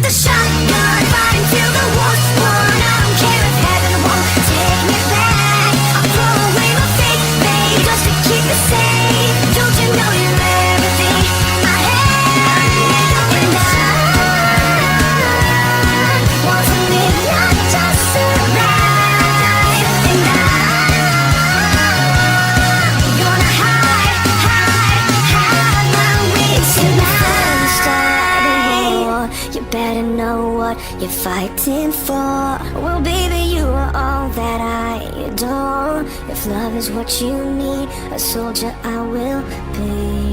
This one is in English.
the shotgun, fighting till the war's won. I don't care if heaven won't take me back. I'll throw away my faith, babe, just to keep me safe. Don't you know you're everything I have? And I want to live, not just survive. And I'm gonna hide my wings tonight. Start a war, you better know what you're fighting for. Well, baby, you are all that I adore. If love is what you need, a soldier I will be.